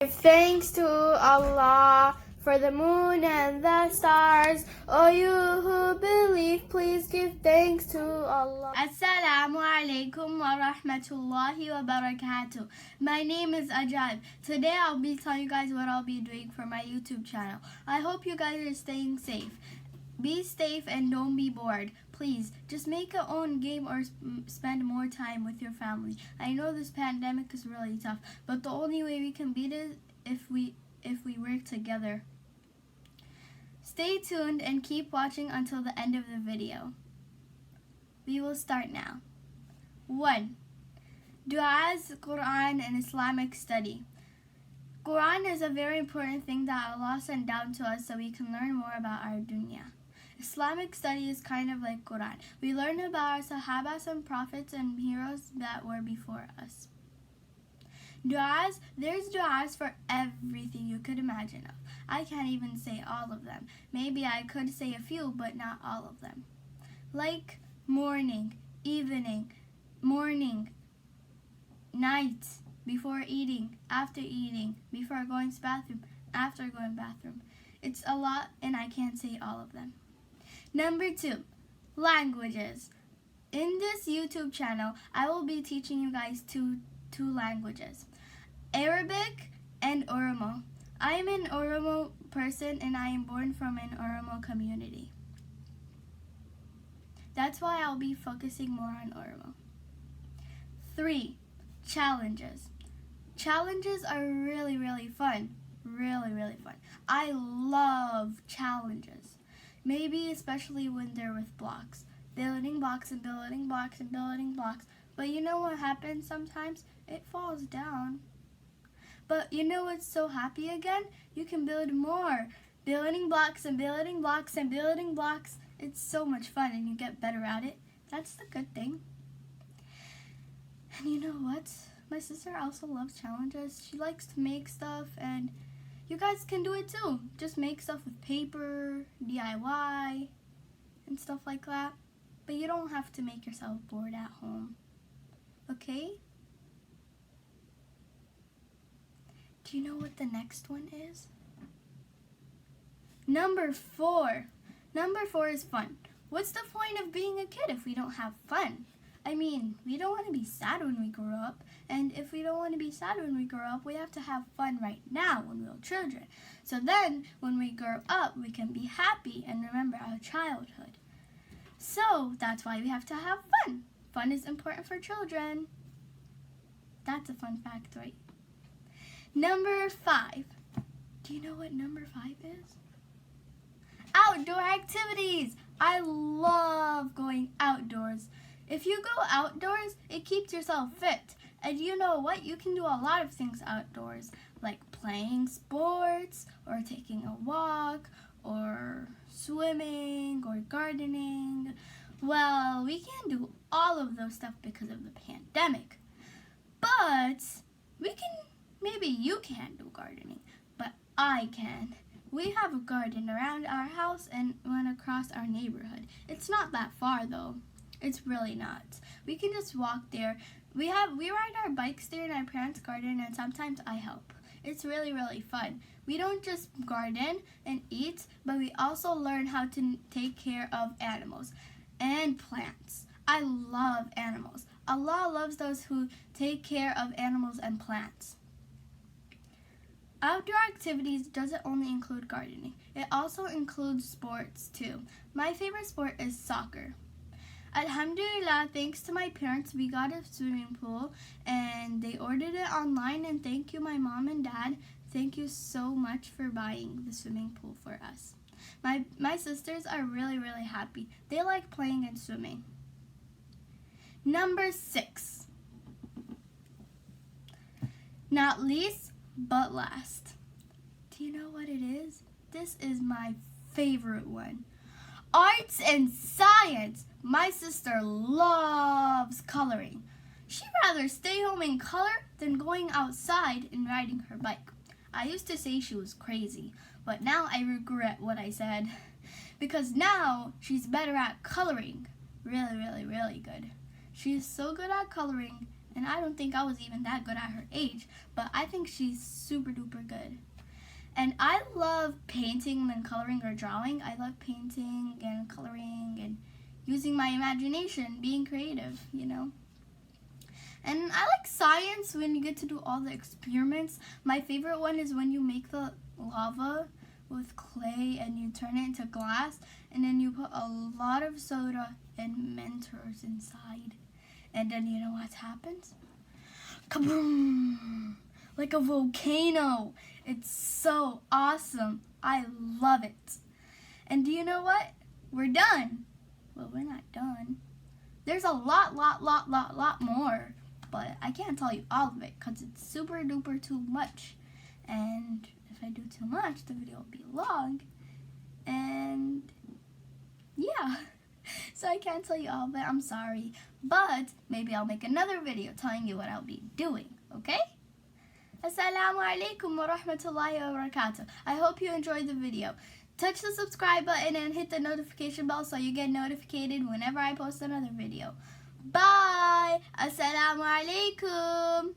Give thanks to Allah for the moon and the stars. O you who believe, please give thanks to Allah. Assalamu alaikum wa rahmatullahi wa barakatuh. My name is Ajab. Today I'll be telling you guys what I'll be doing for my YouTube channel. I hope you guys are staying safe. Be safe and don't be bored. Please, just make your own game or spend more time with your family. I know this pandemic is really tough, but the only way we can beat it is if we work together. Stay tuned and keep watching until the end of the video. We will start now. 1. Du'as, Qur'an, and Islamic study. Qur'an is a very important thing that Allah sent down to us so we can learn more about our dunya. Islamic study is kind of like Qur'an. We learn about our sahabas and prophets and heroes that were before us. Du'as, there's du'as for everything you could imagine of. I can't even say all of them. Maybe I could say a few, but not all of them. Like morning, evening, morning, night, before eating, after eating, before going to bathroom, after going bathroom. It's a lot and I can't say all of them. Number 2, languages. In this YouTube channel, I will be teaching you guys two languages, Arabic and Oromo. I am an Oromo person and I am born from an Oromo community. That's why I'll be focusing more on Oromo. 3, challenges. Challenges are really, really fun. Really, really fun. I love challenges. Maybe especially when they're with blocks. Building blocks and building blocks and building blocks. But you know what happens sometimes? It falls down. But you know what's so happy again? You can build more. Building blocks and building blocks and building blocks. It's so much fun and you get better at it. That's the good thing. And you know what? My sister also loves challenges. She likes to make stuff and you guys can do it too. Just make stuff with paper, DIY, and stuff like that. But you don't have to make yourself bored at home. Okay? Do you know what the next one is? Number 4. Number 4 is fun. What's the point of being a kid if we don't have fun? I mean, we don't want to be sad when we grow up. And if we don't want to be sad when we grow up, we have to have fun right now when we're children. So then, when we grow up, we can be happy and remember our childhood. So, that's why we have to have fun. Fun is important for children. That's a fun fact, right? Number 5. Do you know what number 5 is? Outdoor activities. I love going outdoors. If you go outdoors, it keeps yourself fit. And you know what? You can do a lot of things outdoors, like playing sports, or taking a walk, or swimming, or gardening. Well, we can't do all of those stuff because of the pandemic. But maybe you can't do gardening, but I can. We have a garden around our house and one across our neighborhood. It's not that far though. It's really not. We can just walk there. We ride our bikes there in our parents' garden and sometimes I help. It's really, really fun. We don't just garden and eat, but we also learn how to take care of animals and plants. I love animals. Allah loves those who take care of animals and plants. Outdoor activities doesn't only include gardening. It also includes sports too. My favorite sport is soccer. Alhamdulillah, thanks to my parents, we got a swimming pool and they ordered it online, and thank you my mom and dad. Thank you so much for buying the swimming pool for us. My sisters are really, really happy. They like playing and swimming. Number 6. Not least, but last. Do you know what it is? This is my favorite one. Arts and science. My sister loves coloring. She'd rather stay home and color than going outside and riding her bike. I used to say she was crazy, but now I regret what I said. Because now she's better at coloring. Really, really, really good. She is so good at coloring And I don't think I was even that good at her age, but I think she's super duper good. And I love painting and coloring or drawing. I love painting and coloring and using my imagination, being creative, you know. And I like science when you get to do all the experiments. My favorite one is when you make the lava with clay and you turn it into glass, and then you put a lot of soda and Mentos inside. And then you know what happens? Kaboom! Like a volcano. It's so awesome. I love it. And do you know what? We're done. Well, we're not done. There's a lot more. But I can't tell you all of it because it's super duper too much. And if I do too much, the video will be long. And yeah. So I can't tell you all of it. I'm sorry. But maybe I'll make another video telling you what I'll be doing. Okay? Assalamu alaikum wa rahmatullahi wa barakatuh. I hope you enjoyed the video. Touch the subscribe button and hit the notification bell so you get notified whenever I post another video. Bye. Assalamu alaikum.